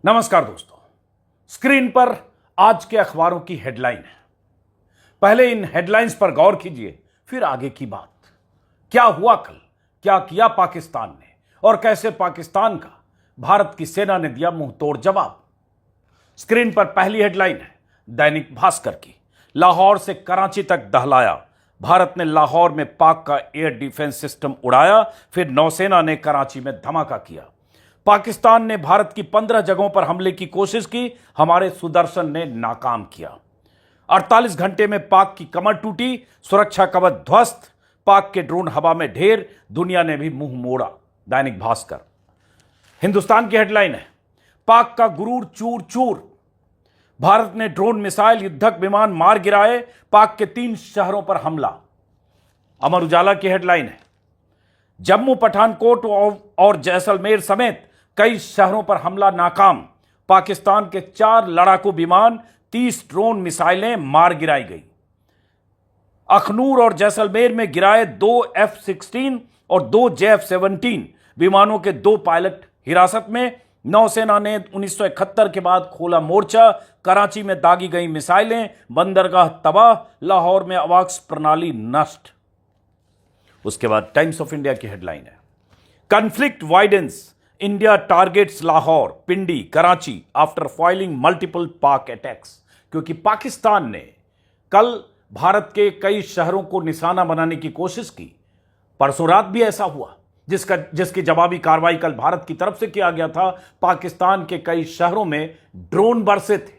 नमस्कार दोस्तों। स्क्रीन पर आज के अखबारों की हेडलाइन है। पहले इन हेडलाइंस पर गौर कीजिए, फिर आगे की बात। क्या हुआ कल, क्या किया पाकिस्तान ने और कैसे पाकिस्तान का भारत की सेना ने दिया मुंह तोड़ जवाब। स्क्रीन पर पहली हेडलाइन है दैनिक भास्कर की। लाहौर से कराची तक दहलाया, भारत ने लाहौर में पाक का एयर डिफेंस सिस्टम उड़ाया, फिर नौसेना ने कराची में धमाका किया। पाकिस्तान ने भारत की 15 जगहों पर हमले की कोशिश की, हमारे सुदर्शन ने नाकाम किया। 48 घंटे में पाक की कमर टूटी, सुरक्षा कवच ध्वस्त, पाक के ड्रोन हवा में ढेर, दुनिया ने भी मुंह मोड़ा। दैनिक भास्कर। हिंदुस्तान की हेडलाइन है पाक का गुरूर चूर चूर, भारत ने ड्रोन मिसाइल युद्धक विमान मार गिराए, पाक के 3 शहरों पर हमला। अमर उजाला की हेडलाइन है जम्मू पठानकोट और जैसलमेर समेत कई शहरों पर हमला नाकाम, पाकिस्तान के 4 लड़ाकू विमान, 30 ड्रोन मिसाइलें मार गिराई गई। अखनूर और जैसलमेर में गिराए 2 F-16 और 2 JF-17 विमानों के 2 पायलट हिरासत में। नौसेना ने 1971 के बाद खोला मोर्चा, कराची में दागी गई मिसाइलें, बंदरगाह तबाह, लाहौर में अवाक्स प्रणाली नष्ट। उसके बाद टाइम्स ऑफ इंडिया की हेडलाइन है conflict widens, India targets Lahore, Pindi, Karachi after foiling multiple Pak attacks. क्योंकि पाकिस्तान ने कल भारत के कई शहरों को निशाना बनाने की कोशिश की। परसों रात भी ऐसा हुआ, जिसकी जवाबी कार्रवाई कल भारत की तरफ से किया गया था। पाकिस्तान के कई शहरों में ड्रोन बरसे थे,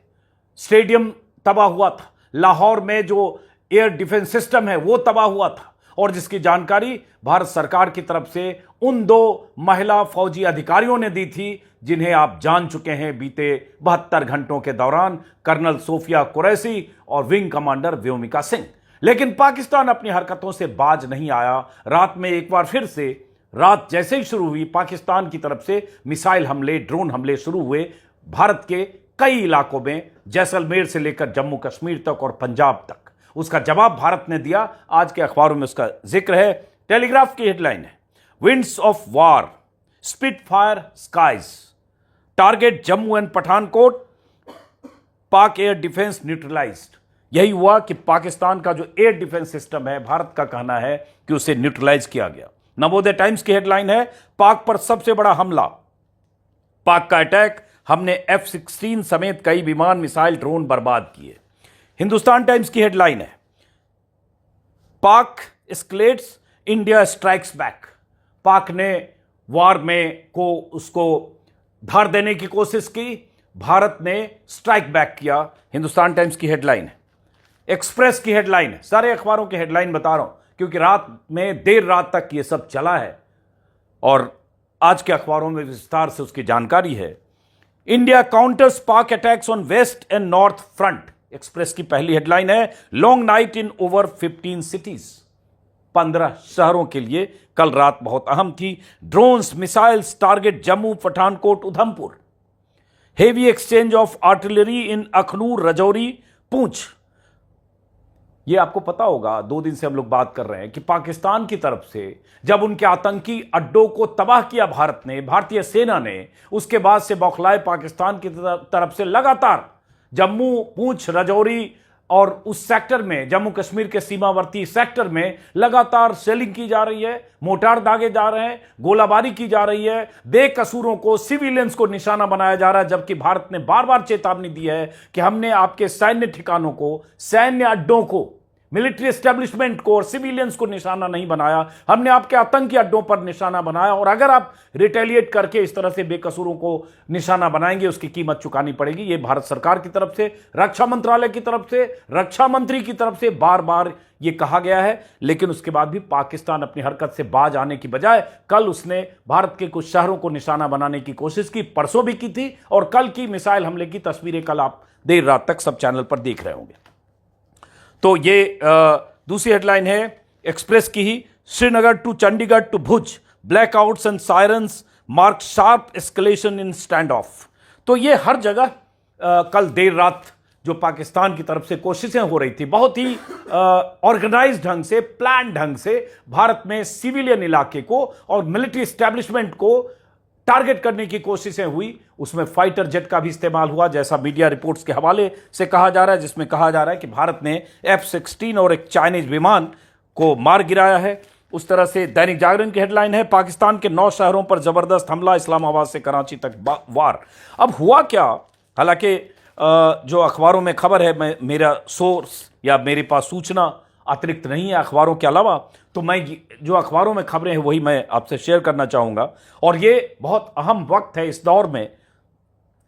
स्टेडियम तबाह हुआ था, लाहौर में जो एयर डिफेंस सिस्टम है वो तबाह हुआ था, और जिसकी जानकारी भारत सरकार की तरफ से उन 2 महिला फौजी अधिकारियों ने दी थी, जिन्हें आप जान चुके हैं बीते 72 घंटों के दौरान, कर्नल सोफिया कुरैशी और विंग कमांडर व्योमिका सिंह। लेकिन पाकिस्तान अपनी हरकतों से बाज नहीं आया। रात में एक बार फिर से, रात जैसे ही शुरू हुई, पाकिस्तान की तरफ से मिसाइल हमले, ड्रोन हमले शुरू हुए भारत के कई इलाकों में, जैसलमेर से लेकर जम्मू कश्मीर तक और पंजाब तक। उसका जवाब भारत ने दिया। आज के अखबारों में उसका जिक्र है। टेलीग्राफ की हेडलाइन है winds of war, Spitfire skies, target Jammu and Pathankot, Pak air defence neutralised. यही हुआ कि पाकिस्तान का जो एयर डिफेंस सिस्टम है, भारत का कहना है कि उसे न्यूट्रलाइज किया गया। नवोदय टाइम्स की हेडलाइन है पाक पर सबसे बड़ा हमला, पाक का अटैक, हमने F-16 समेत कई विमान, मिसाइल, ड्रोन बर्बाद किए। हिंदुस्तान टाइम्स की हेडलाइन है पाक एस्केलेट्स, इंडिया स्ट्राइक्स बैक। पाक ने वार में को उसको धार देने की कोशिश की, भारत ने स्ट्राइक बैक किया। हिंदुस्तान टाइम्स की हेडलाइन है। एक्सप्रेस की हेडलाइन है, सारे अखबारों की हेडलाइन बता रहा हूं क्योंकि रात में देर रात तक ये सब चला है और आज के अखबारों में विस्तार से उसकी जानकारी है। India counters Pak attacks on west and north front. Express की पहली हेडलाइन है long night in over 15 cities. 15 शहरों के लिए कल रात बहुत अहम थी। Drones, missiles, target Jammu, Pathankot, Udhampur. Heavy exchange of artillery in Akhnoor, Rajouri, Poonch. यह आपको पता होगा, 2 दिन से हम लोग बात कर रहे हैं कि पाकिस्तान की तरफ से जब उनके आतंकी अड्डों को तबाह किया भारत ने, भारतीय सेना ने, उसके बाद से बौखलाए पाकिस्तान की तरफ से लगातार जम्मू, पूंछ, रजौरी और उस सेक्टर में, जम्मू कश्मीर के सीमावर्ती सेक्टर में लगातार सेलिंग की जा रही है, मोर्टार दागे जा रहे हैं, गोलाबारी की जा रही है, बेकसूरों को, सिविलियंस को निशाना बनाया जा रहा है। जबकि भारत ने बार बार चेतावनी दी है कि हमने आपके सैन्य ठिकानों को, सैन्य अड्डों को, मिलिट्री एस्टेब्लिशमेंट को और सिविलियंस को निशाना नहीं बनाया, हमने आपके आतंकी अड्डों पर निशाना बनाया। और अगर आप रिटेलिएट करके इस तरह से बेकसूरों को निशाना बनाएंगे, उसकी कीमत चुकानी पड़ेगी। ये भारत सरकार की तरफ से, रक्षा मंत्रालय की तरफ से, रक्षा मंत्री की तरफ से बार बार ये कहा गया है। लेकिन उसके बाद भी पाकिस्तान अपनी हरकत से बाज आने की बजाय कल उसने भारत के कुछ शहरों को निशाना बनाने की कोशिश की, परसों भी की थी, और कल की मिसाइल हमले की तस्वीरें कल आप देर रात तक सब चैनल पर देख रहे होंगे। तो ये दूसरी हेडलाइन है एक्सप्रेस की ही, Srinagar to Chandigarh to Bhuj, blackouts and sirens mark sharp escalation in standoff. तो ये हर जगह कल देर रात जो पाकिस्तान की तरफ से कोशिशें हो रही थी, बहुत ही ऑर्गेनाइज्ड ढंग से, प्लान ढंग से भारत में सिविलियन इलाके को और मिलिट्री एस्टैब्लिशमेंट को टारगेट करने की कोशिशें हुई, उसमें फाइटर जेट का भी इस्तेमाल हुआ, जैसा मीडिया रिपोर्ट्स के हवाले से कहा जा रहा है, जिसमें कहा जा रहा है कि भारत ने F-16 और एक चाइनीज विमान को मार गिराया है। उस तरह से दैनिक जागरण की हेडलाइन है, पाकिस्तान के 9 शहरों पर जबरदस्त हमला, इस्लामाबाद से कराची तक वार। अब हुआ क्या, हालांकि जो अखबारों में खबर है, मेरा सोर्स या मेरे पास सूचना अतिरिक्त नहीं है अखबारों के अलावा, तो मैं जो अखबारों में खबरें हैं वही मैं आपसे शेयर करना चाहूँगा। और ये बहुत अहम वक्त है इस दौर में।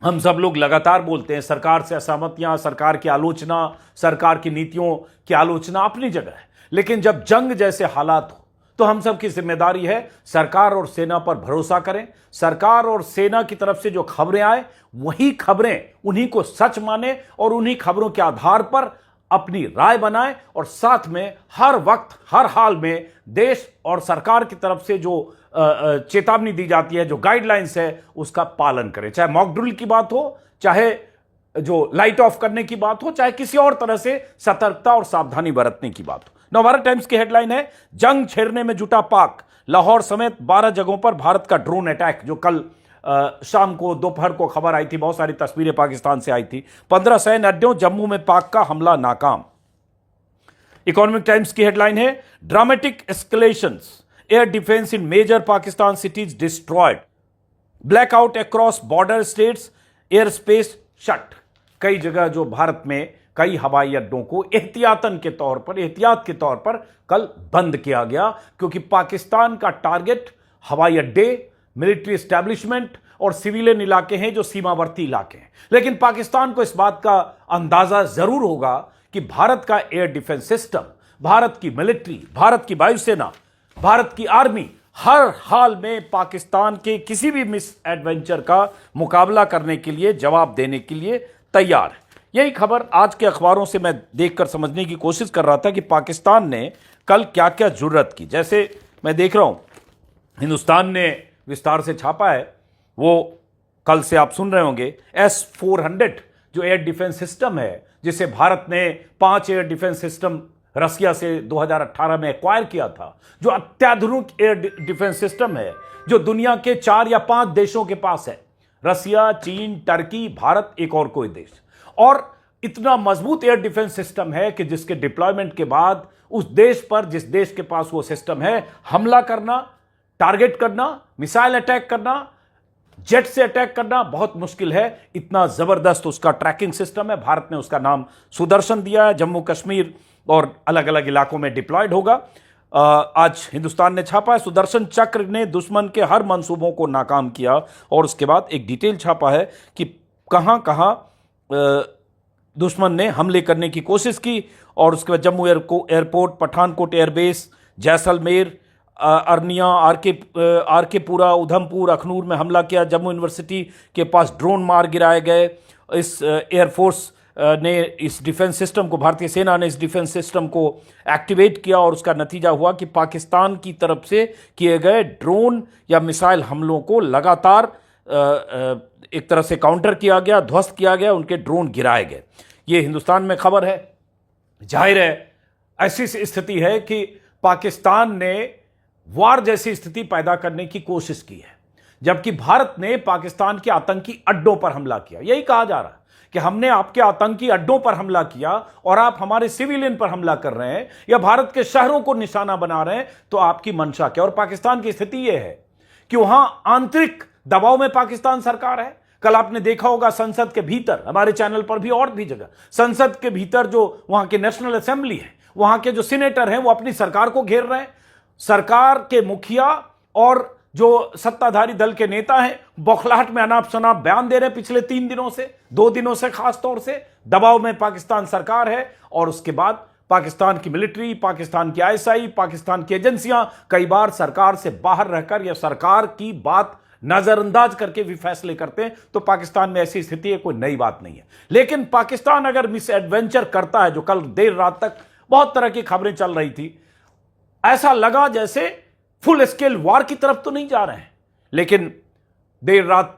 हम सब लोग लगातार बोलते हैं सरकार से असहमतियाँ, सरकार की आलोचना, सरकार की नीतियों की आलोचना अपनी जगह है, लेकिन जब जंग जैसे हालात हो तो हम सब की जिम्मेदारी है सरकार और सेना पर भरोसा करें। सरकार और सेना की तरफ से जो खबरें आए वही खबरें, उन्हीं को सच माने और उन्हीं खबरों के आधार पर अपनी राय बनाएं, और साथ में हर वक्त हर हाल में देश और सरकार की तरफ से जो चेतावनी दी जाती है, जो गाइडलाइंस है, उसका पालन करें। चाहे मॉक ड्रिल की बात हो, चाहे जो लाइट ऑफ करने की बात हो, चाहे किसी और तरह से सतर्कता और सावधानी बरतने की बात हो। नवभारत टाइम्स की हेडलाइन है, जंग छेड़ने में जुटा पाक, लाहौर समेत 12 जगहों पर भारत का ड्रोन अटैक। जो कल शाम को दोपहर को खबर आई थी, बहुत सारी तस्वीरें पाकिस्तान से आई थी। 15 सैन्य अड्डों, जम्मू में पाक का हमला नाकाम। इकोनॉमिक टाइम्स की हेडलाइन है, dramatic escalations, air defence in major Pakistan cities destroyed, blackout across border states, airspace shut. कई जगह जो भारत में कई हवाई अड्डों को एहतियात के तौर पर कल बंद किया गया, क्योंकि पाकिस्तान का टारगेट हवाई अड्डे, मिलिट्री एस्टैब्लिशमेंट और सिविलियन इलाके हैं, जो सीमावर्ती इलाके हैं। लेकिन पाकिस्तान को इस बात का अंदाजा जरूर होगा कि भारत का एयर डिफेंस सिस्टम, भारत की मिलिट्री, भारत की वायुसेना, भारत की आर्मी हर हाल में पाकिस्तान के किसी भी मिस एडवेंचर का मुकाबला करने के लिए, जवाब देने के लिए तैयार है। यही खबर आज के अखबारों से मैं देखकर समझने की कोशिश कर रहा था कि पाकिस्तान ने कल क्या क्या जुर्रत की। जैसे मैं देख रहा हूं, हिंदुस्तान ने विस्तार से छापा है, वो कल से आप सुन रहे होंगे, S-400 जो एयर डिफेंस सिस्टम है, जिसे भारत ने 5 एयर डिफेंस सिस्टम रसिया से 2018 में एक्वायर किया था, जो अत्याधुनिक एयर डिफेंस सिस्टम है, जो दुनिया के 4 या 5 देशों के पास है, रसिया, चीन, टर्की, भारत, एक और कोई देश। और इतना मजबूत एयर डिफेंस सिस्टम है कि जिसके डिप्लॉयमेंट के बाद उस देश पर, जिस देश के पास वो सिस्टम है, हमला करना, टारगेट करना, मिसाइल अटैक करना, जेट से अटैक करना बहुत मुश्किल है। इतना जबरदस्त उसका ट्रैकिंग सिस्टम है। भारत ने उसका नाम सुदर्शन दिया है, जम्मू कश्मीर और अलग अलग इलाकों में डिप्लॉयड होगा। आज हिंदुस्तान ने छापा है, सुदर्शन चक्र ने दुश्मन के हर मंसूबों को नाकाम किया। और उसके बाद एक डिटेल छापा है कि कहां कहां दुश्मन ने हमले करने की कोशिश की। और उसके बाद Jammu airport, Pathankot airbase, Jaisalmer, Arnia, R K Pura, Udhampur, Akhnoor में हमला किया। जम्मू यूनिवर्सिटी के पास ड्रोन मार गिराए गए। इस एयरफोर्स ने इस डिफेंस सिस्टम को, भारतीय सेना ने इस डिफेंस सिस्टम को एक्टिवेट किया, और उसका नतीजा हुआ कि पाकिस्तान की तरफ से किए गए ड्रोन या मिसाइल हमलों को लगातार एक तरह से काउंटर किया गया, ध्वस्त किया गया, उनके ड्रोन गिराए गए। ये हिंदुस्तान में खबर है। जाहिर है ऐसी स्थिति है कि पाकिस्तान ने वार जैसी स्थिति पैदा करने की कोशिश की है, जबकि भारत ने पाकिस्तान के आतंकी अड्डों पर हमला किया। यही कहा जा रहा है कि हमने आपके आतंकी अड्डों पर हमला किया और आप हमारे सिविलियन पर हमला कर रहे हैं या भारत के शहरों को निशाना बना रहे हैं, तो आपकी मंशा क्या। और पाकिस्तान की स्थिति यह है कि वहां आंतरिक दबाव में पाकिस्तान सरकार है। कल आपने देखा होगा संसद के भीतर, हमारे चैनल पर भी और भी जगह, संसद के भीतर जो वहां के नेशनल असेंबली है, वहां के जो सीनेटर हैं, वो अपनी सरकार को घेर रहे हैं। सरकार के मुखिया और जो सत्ताधारी दल के नेता हैं, बौखलाहट में अनाप शनाप बयान दे रहे हैं। पिछले 3 दिनों से, 2 दिनों से खास तौर से दबाव में पाकिस्तान सरकार है। और उसके बाद पाकिस्तान की मिलिट्री, पाकिस्तान की ISI, पाकिस्तान की एजेंसियां कई बार सरकार से बाहर रहकर या सरकार की बात नजरअंदाज करके भी फैसले करते हैं। तो पाकिस्तान में ऐसी स्थिति है, कोई नई बात नहीं है। लेकिन पाकिस्तान अगर मिस एडवेंचर करता है, जो कल देर रात तक बहुत तरह की खबरें चल रही थी, ऐसा लगा जैसे फुल स्केल वार की तरफ तो नहीं जा रहे हैं, लेकिन देर रात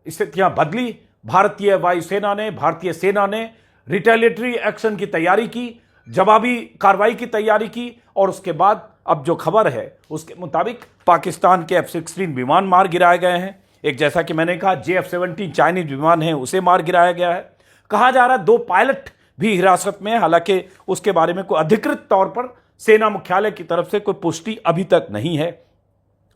स्थितियां बदली। भारतीय वायुसेना ने, भारतीय सेना ने रिटेलिएटरी एक्शन की तैयारी की, जवाबी कार्रवाई की तैयारी की। और उसके बाद अब जो खबर है उसके मुताबिक पाकिस्तान के F-16 विमान मार गिराए गए हैं। एक जैसा कि मैंने कहा JF-17 चाइनीज विमान है, उसे मार गिराया गया है। कहा जा रहा है 2 पायलट भी हिरासत में है, हालांकि उसके बारे में कोई अधिकृत तौर पर सेना मुख्यालय की तरफ से कोई पुष्टि अभी तक नहीं है।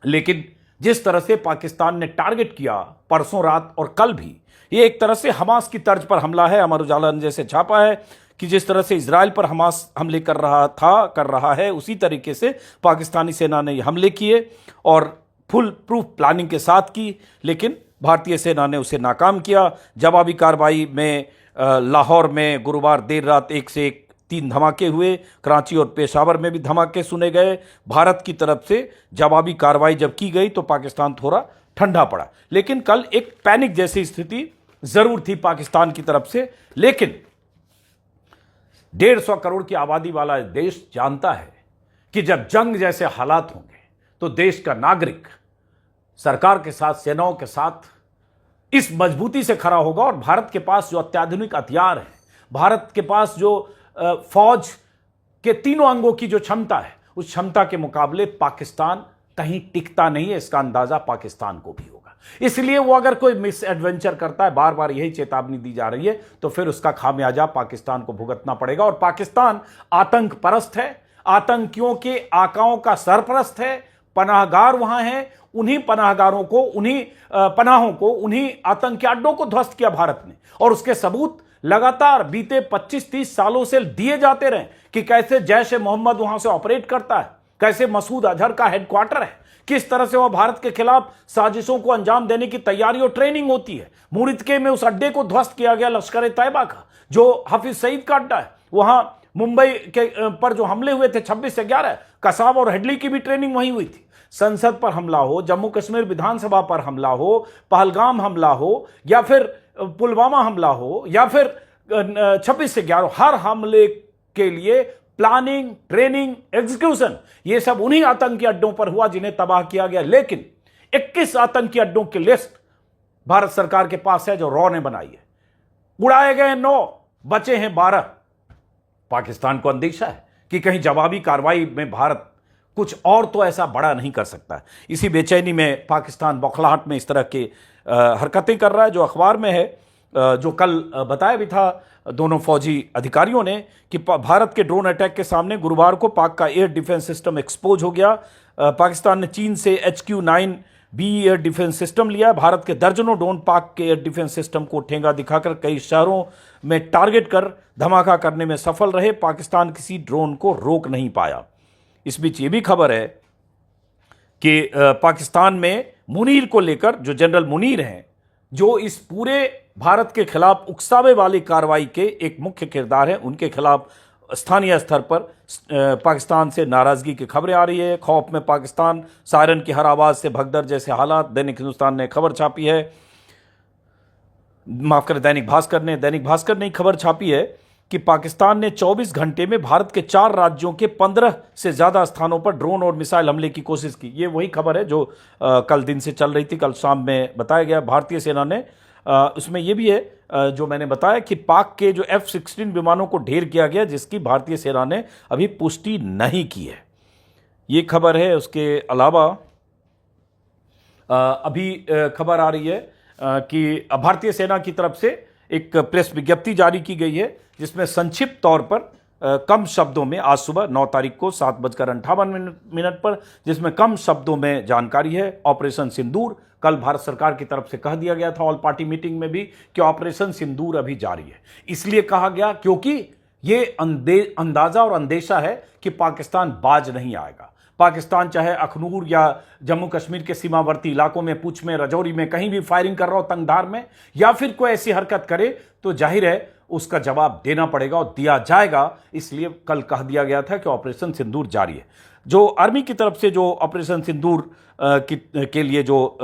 लेकिन जिस तरह से पाकिस्तान ने टारगेट किया परसों रात और कल भी, ये एक तरह से हमास की तर्ज पर हमला है। अमर उजाला ने जैसे छापा है कि जिस तरह से इजराइल पर हमास हमले कर रहा है, उसी तरीके से पाकिस्तानी सेना ने हमले किए और फुल प्रूफ प्लानिंग के साथ की, लेकिन भारतीय सेना ने उसे नाकाम किया। जवाबी कार्रवाई में लाहौर में गुरुवार देर रात 1 से 3 धमाके हुए, कराची और पेशावर में भी धमाके सुने गए। भारत की तरफ से जवाबी कार्रवाई जब की गई तो पाकिस्तान थोड़ा ठंडा पड़ा, लेकिन कल एक पैनिक जैसी स्थिति जरूर थी पाकिस्तान की तरफ से। लेकिन 150 करोड़ की आबादी वाला देश जानता है कि जब जंग जैसे हालात होंगे तो देश का नागरिक सरकार के साथ, सेनाओं के साथ इस मजबूती से खड़ा होगा। और भारत के पास जो अत्याधुनिक हथियार है, भारत के पास जो फौज के तीनों अंगों की जो क्षमता है, उस क्षमता के मुकाबले पाकिस्तान कहीं टिकता नहीं है। इसका अंदाजा पाकिस्तान को भी होगा। इसलिए वो अगर कोई मिस एडवेंचर करता है, बार बार यही चेतावनी दी जा रही है, तो फिर उसका खामियाजा पाकिस्तान को भुगतना पड़ेगा। और पाकिस्तान आतंक परस्त है, आतंकियों के आकाओं का सरपरस्त है, पनाहगार वहां है। उन्हीं पनाहगारों को, उन्हीं पनाहों को, उन्हीं आतंकी अड्डों को ध्वस्त किया भारत ने। और उसके सबूत लगातार बीते 25-30 सालों से दिए जाते रहे कि कैसे जैश ए मोहम्मद वहां से ऑपरेट करता है, कैसे मसूद अजहर का हेडक्वार्टर है, किस तरह से वह भारत के खिलाफ साजिशों को अंजाम देने की तैयारी और ट्रेनिंग होती है। मुरिदके में उस अड्डे को ध्वस्त किया गया, लश्कर ए तैयबा का, जो हाफिज सईद का अड्डा है। वहां मुंबई के पर जो हमले हुए थे 26 से 11, कसाब और हेडली की भी ट्रेनिंग वहीं हुई थी। संसद पर हमला हो, जम्मू कश्मीर विधानसभा पर हमला हो, पहलगाम हमला हो, या फिर पुलवामा हमला हो, या फिर 26 से 11, हर हमले के लिए प्लानिंग, ट्रेनिंग, एग्जीक्यूशन, ये सब उन्हीं आतंकी अड्डों पर हुआ जिन्हें तबाह किया गया। लेकिन 21 आतंकी अड्डों की लिस्ट भारत सरकार के पास है, जो रॉ ने बनाई है। उड़ाए गए 9, बचे हैं 12। पाकिस्तान को अंदेशा है कि कहीं जवाबी कार्रवाई में भारत कुछ और तो ऐसा बड़ा नहीं कर सकता। इसी बेचैनी में पाकिस्तान बौखलाहट में इस तरह के हरकतें कर रहा है। जो अखबार में है, जो कल बताया भी था दोनों फौजी अधिकारियों ने, कि भारत के ड्रोन अटैक के सामने गुरुवार को पाक का एयर डिफेंस सिस्टम एक्सपोज हो गया। पाकिस्तान ने चीन से HQ-9B एयर डिफेंस सिस्टम लिया। भारत के दर्जनों ड्रोन पाक के एयर डिफेंस सिस्टम को ठेंगा दिखाकर कई शहरों में टारगेट कर धमाका करने में सफल रहे। पाकिस्तान किसी ड्रोन को रोक नहीं पाया। इस बीच ये भी खबर है कि पाकिस्तान में मुनीर को लेकर, जो जनरल मुनीर हैं, जो इस पूरे भारत के खिलाफ उकसावे वाली कार्रवाई के एक मुख्य किरदार हैं, उनके खिलाफ स्थानीय स्तर पर पाकिस्तान से नाराजगी की खबरें आ रही है। खौफ में पाकिस्तान, सायरन की हर आवाज से भगदड़ जैसे हालात। दैनिक हिंदुस्तान ने खबर छापी है, माफ करें, दैनिक भास्कर ने खबर छापी है कि पाकिस्तान ने 24 घंटे में भारत के 4 राज्यों के 15 से ज्यादा स्थानों पर ड्रोन और मिसाइल हमले की कोशिश की। ये वही खबर है जो कल दिन से चल रही थी, कल शाम में बताया गया। भारतीय सेना ने उसमें यह भी है जो मैंने बताया कि पाक के जो F-16 विमानों को ढेर किया गया, जिसकी भारतीय सेना ने अभी पुष्टि नहीं की है। ये खबर है। उसके अलावा अभी खबर आ रही है कि भारतीय सेना की तरफ से एक प्रेस विज्ञप्ति जारी की गई है, जिसमें संक्षिप्त तौर पर कम शब्दों में आज सुबह 9 तारीख को 7:58 पर, जिसमें कम शब्दों में जानकारी है। ऑपरेशन सिंदूर, कल भारत सरकार की तरफ से कह दिया गया था ऑल पार्टी मीटिंग में भी कि ऑपरेशन सिंदूर अभी जारी है। इसलिए कहा गया क्योंकि ये अंदाजा और अंदेशा है कि पाकिस्तान बाज नहीं आएगा। पाकिस्तान चाहे अखनूर या जम्मू कश्मीर के सीमावर्ती इलाकों में, पुंछ में, रजौरी में कहीं भी फायरिंग कर रहा हो तंगधार में, या फिर कोई ऐसी हरकत करे, तो जाहिर है उसका जवाब देना पड़ेगा और दिया जाएगा। इसलिए कल कह दिया गया था कि ऑपरेशन सिंदूर जारी है। जो आर्मी की तरफ से जो ऑपरेशन सिंदूर के लिए जो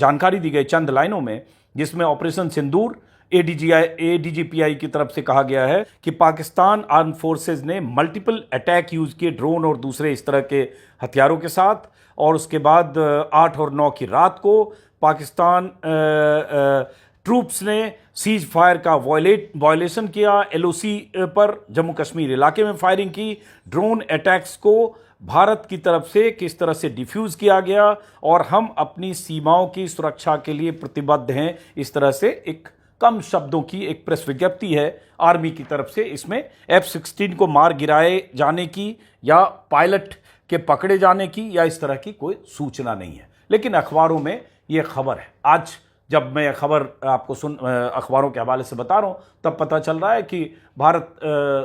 जानकारी दी गई चंद लाइनों में, जिसमें ऑपरेशन सिंदूर ADGPI की तरफ से कहा गया है कि पाकिस्तान आर्म फोर्सेज ने मल्टीपल अटैक यूज किए ड्रोन और दूसरे इस तरह के हथियारों के साथ। और उसके बाद 8 और 9 की रात को पाकिस्तान ट्रूप्स ने सीज फायर का वायलेशन किया। LOC पर जम्मू कश्मीर इलाके में फायरिंग की। ड्रोन अटैक्स को भारत की तरफ से किस तरह से डिफ्यूज किया गया और हम अपनी सीमाओं की सुरक्षा के लिए प्रतिबद्ध हैं, इस तरह से एक कम शब्दों की एक प्रेस विज्ञप्ति है आर्मी की तरफ से। इसमें F-16 को मार गिराए जाने की या पायलट के पकड़े जाने की या इस तरह की कोई सूचना नहीं है, लेकिन अखबारों में यह खबर है। आज जब मैं खबर आपको अखबारों के हवाले से बता रहा हूं, तब पता चल रहा है कि भारत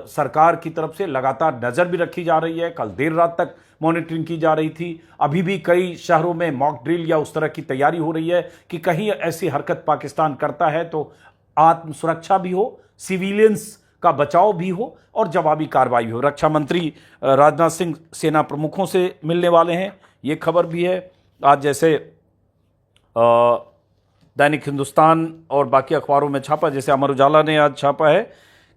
सरकार की तरफ से लगातार नज़र भी रखी जा रही है। कल देर रात तक मॉनिटरिंग की जा रही थी। अभी भी कई शहरों में मॉक ड्रिल या उस तरह की तैयारी हो रही है कि कहीं ऐसी हरकत पाकिस्तान करता है तो आत्म सुरक्षा भी हो, सिविलियंस का बचाव भी हो और जवाबी कार्रवाई भी हो। रक्षा मंत्री राजनाथ सिंह सेना प्रमुखों से मिलने वाले हैं, ये खबर भी है। आज जैसे दैनिक हिंदुस्तान और बाकी अखबारों में छापा, जैसे अमर उजाला ने आज छापा है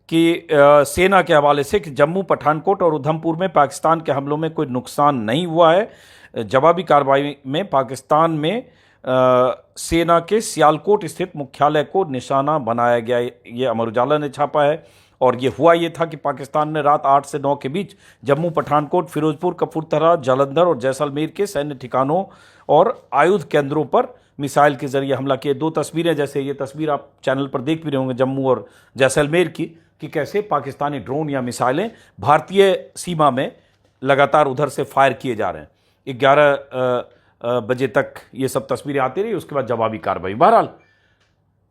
कि सेना के हवाले से कि जम्मू, पठानकोट और उधमपुर में पाकिस्तान के हमलों में कोई नुकसान नहीं हुआ है। जवाबी कार्रवाई में पाकिस्तान में सेना के सियालकोट स्थित मुख्यालय को निशाना बनाया गया, ये अमर उजाला ने छापा है। और ये हुआ ये था कि पाकिस्तान ने रात 8 से 9 के बीच जम्मू, पठानकोट, फिरोजपुर, कपूरथला, जालंधर और जैसलमेर के सैन्य ठिकानों और आयुध केंद्रों पर मिसाइल के जरिए हमला किए। 2 तस्वीरें, जैसे ये तस्वीर आप चैनल पर देख भी रहे होंगे जम्मू और जैसलमेर की, कि कैसे पाकिस्तानी ड्रोन या मिसाइलें भारतीय सीमा में लगातार उधर से फायर किए जा रहे हैं। 11 बजे तक ये सब तस्वीरें आती रही, उसके बाद जवाबी कार्रवाई। बहरहाल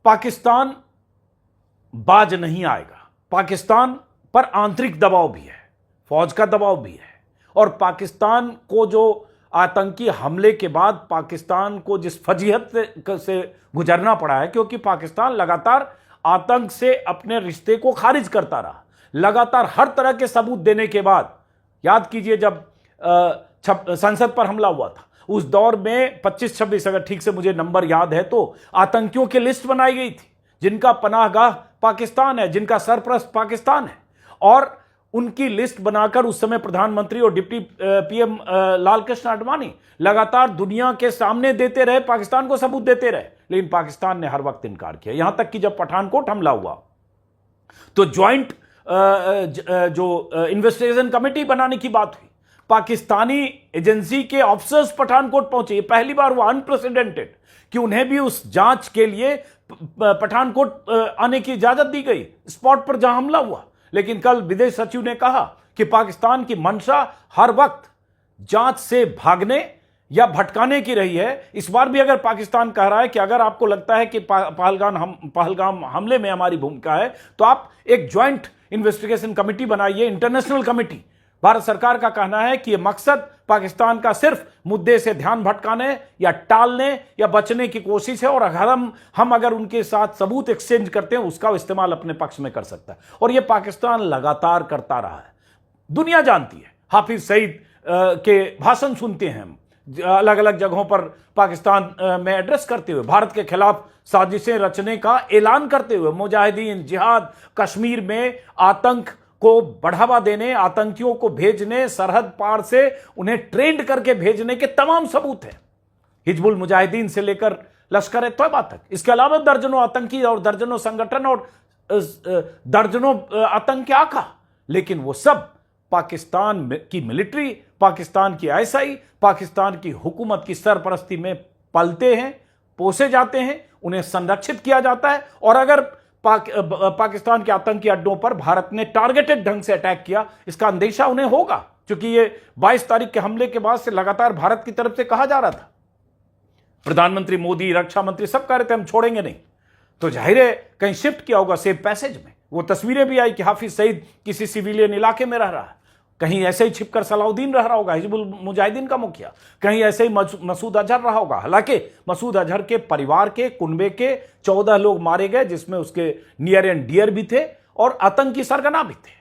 पाकिस्तान बाज नहीं आएगा। पाकिस्तान पर आंतरिक दबाव भी है, फौज का दबाव भी है, और पाकिस्तान को जो आतंकी हमले के बाद पाकिस्तान को जिस फजीहत से गुजरना पड़ा है, क्योंकि पाकिस्तान लगातार आतंक से अपने रिश्ते को खारिज करता रहा, लगातार हर तरह के सबूत देने के बाद। याद कीजिए जब संसद पर हमला हुआ था, उस दौर में 25-26, अगर ठीक से मुझे नंबर याद है, तो आतंकियों की लिस्ट बनाई गई थी जिनका पनाहगाह पाकिस्तान है, जिनका सरप्रस्त पाकिस्तान है, और उनकी लिस्ट बनाकर उस समय प्रधानमंत्री और डिप्टी पीएम लाल कृष्ण आडवाणी लगातार दुनिया के सामने देते रहे, पाकिस्तान को सबूत देते रहे, लेकिन पाकिस्तान ने हर वक्त इनकार किया। यहां तक कि जब पठानकोट हमला हुआ तो ज्वाइंट जो इन्वेस्टिगेशन कमेटी बनाने की बात हुई, पाकिस्तानी एजेंसी के ऑफिसर्स पठानकोट पहुंचे। ये पहली बार हुआ, अनप्रेसिडेंटेड, कि उन्हें भी उस जांच के लिए पठानकोट आने की इजाजत दी गई, स्पॉट पर जहां हमला हुआ। लेकिन कल विदेश सचिव ने कहा कि पाकिस्तान की मंशा हर वक्त जांच से भागने या भटकाने की रही है। इस बार भी अगर पाकिस्तान कह रहा है कि अगर आपको लगता है कि पहलगाम हमले में हमारी भूमिका है, तो आप एक ज्वाइंट इन्वेस्टिगेशन कमेटी बनाइए, इंटरनेशनल कमेटी। भारत सरकार का कहना है कि यह मकसद पाकिस्तान का सिर्फ मुद्दे से ध्यान भटकाने या टालने या बचने की कोशिश है, और अगर हम अगर उनके साथ सबूत एक्सचेंज करते हैं, उसका इस्तेमाल अपने पक्ष में कर सकता है। और यह पाकिस्तान लगातार करता रहा है, दुनिया जानती है। हाफिज सईद के भाषण सुनते हैं हम अलग अलग जगहों पर, पाकिस्तान में एड्रेस करते हुए, भारत के खिलाफ साजिशें रचने का ऐलान करते हुए, मुजाहिदीन, जिहाद, कश्मीर में आतंक को बढ़ावा देने, आतंकियों को भेजने, सरहद पार से उन्हें ट्रेंड करके भेजने के तमाम सबूत हैं, हिजबुल मुजाहिदीन से लेकर लश्कर ए तौबा तक। इसके अलावा दर्जनों आतंकी और दर्जनों संगठन और दर्जनों आतंकी आका, लेकिन वो सब पाकिस्तान की मिलिट्री, पाकिस्तान की आईएसआई, पाकिस्तान की हुकूमत की सरपरस्ती में पलते हैं, पोसे जाते हैं, उन्हें संरक्षित किया जाता है। और अगर पाकिस्तान के आतंकी अड्डों पर भारत ने टारगेटेड ढंग से अटैक किया, इसका अंदेशा उन्हें होगा, क्योंकि ये 22 तारीख के हमले के बाद से लगातार भारत की तरफ से कहा जा रहा था। प्रधानमंत्री मोदी, रक्षा मंत्री सब कह रहे थे हम छोड़ेंगे नहीं, तो जाहिर है कहीं शिफ्ट किया होगा सेफ पैसेज में। वो तस्वीरें भी आई कि हाफिज सईद किसी सिविलियन इलाके में रह रहा है, कहीं ऐसे ही छिपकर सलाउद्दीन रह रहा होगा, हिजबुल मुजाहिदीन का मुखिया, कहीं ऐसे ही मसूद अजहर रहा होगा। हालांकि मसूद अजहर के परिवार के, कुनबे के 14 लोग मारे गए, जिसमें उसके नियर एंड डियर भी थे और आतंकी सरगना भी थे।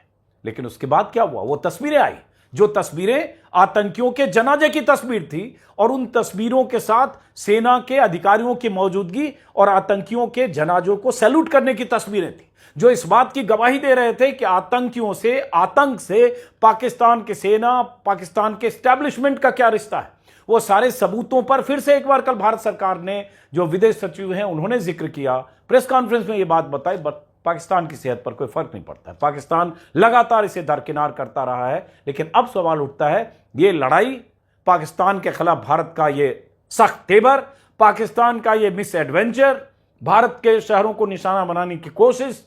लेकिन उसके बाद क्या हुआ, वो तस्वीरें आई, जो तस्वीरें आतंकियों के जनाजे की तस्वीर थी, और उन तस्वीरों के साथ सेना के अधिकारियों की मौजूदगी और आतंकियों के जनाजों को सैल्यूट करने की तस्वीरें थी, जो इस बात की गवाही दे रहे थे कि आतंकियों से, आतंक से पाकिस्तान की सेना, पाकिस्तान के एस्टैब्लिशमेंट का क्या रिश्ता है। वो सारे सबूतों पर फिर से एक बार कल भारत सरकार ने, जो विदेश सचिव हैं, उन्होंने जिक्र किया, प्रेस कॉन्फ्रेंस में ये बात बताई। पाकिस्तान की सेहत पर कोई फर्क नहीं पड़ता है। पाकिस्तान लगातार इसे दरकिनार करता रहा है, लेकिन अब सवाल उठता है, ये लड़ाई, पाकिस्तान के खिलाफ भारत का ये सख्त तेवर, पाकिस्तान का ये मिस एडवेंचर, भारत के शहरों को निशाना बनाने की कोशिश,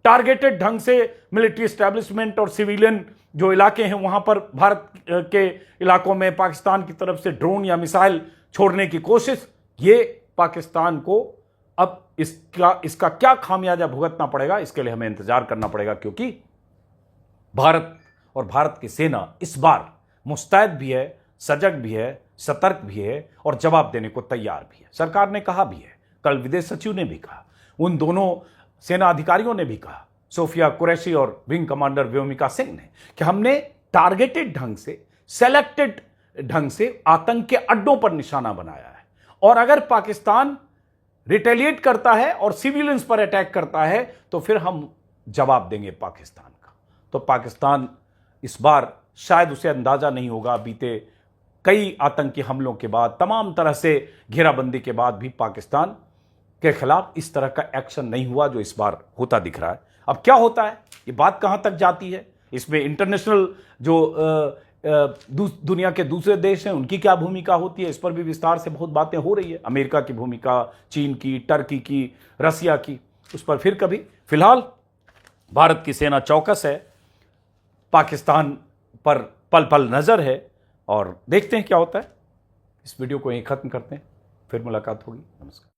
टारगेटेड ढंग से मिलिट्री एस्टेब्लिशमेंट और सिविलियन जो इलाके हैं वहां पर भारत के इलाकों में पाकिस्तान की तरफ से ड्रोन या मिसाइल छोड़ने की कोशिश, ये पाकिस्तान को अब इसका क्या खामियाजा भुगतना पड़ेगा, इसके लिए हमें इंतजार करना पड़ेगा, क्योंकि भारत और भारत की सेना इस बार मुस्तैद भी है, सजग भी है, सतर्क भी है और जवाब देने को तैयार भी है। सरकार ने कहा भी है, कल विदेश सचिव ने भी कहा, उन दोनों सेना अधिकारियों ने भी कहा, सोफिया कुरैशी और विंग कमांडर व्योमिका सिंह ने, कि हमने टारगेटेड ढंग से, सेलेक्टेड ढंग से आतंक के अड्डों पर निशाना बनाया है, और अगर पाकिस्तान रिटेलिएट करता है और सिविलियंस पर अटैक करता है तो फिर हम जवाब देंगे पाकिस्तान का। तो पाकिस्तान इस बार शायद उसे अंदाजा नहीं होगा, बीते कई आतंकी हमलों के बाद, तमाम तरह से घेराबंदी के बाद भी पाकिस्तान के खिलाफ इस तरह का एक्शन नहीं हुआ जो इस बार होता दिख रहा है। अब क्या होता है, ये बात कहां तक जाती है, इसमें इंटरनेशनल जो दुनिया के दूसरे देश हैं उनकी क्या भूमिका होती है, इस पर भी विस्तार से बहुत बातें हो रही है। अमेरिका की भूमिका, चीन की, टर्की की, रसिया की, उस पर फिर कभी। फिलहाल भारत की सेना चौकस है, पाकिस्तान पर पल पल नजर है, और देखते हैं क्या होता है। इस वीडियो को यहीं खत्म करते हैं, फिर मुलाकात होगी। नमस्कार।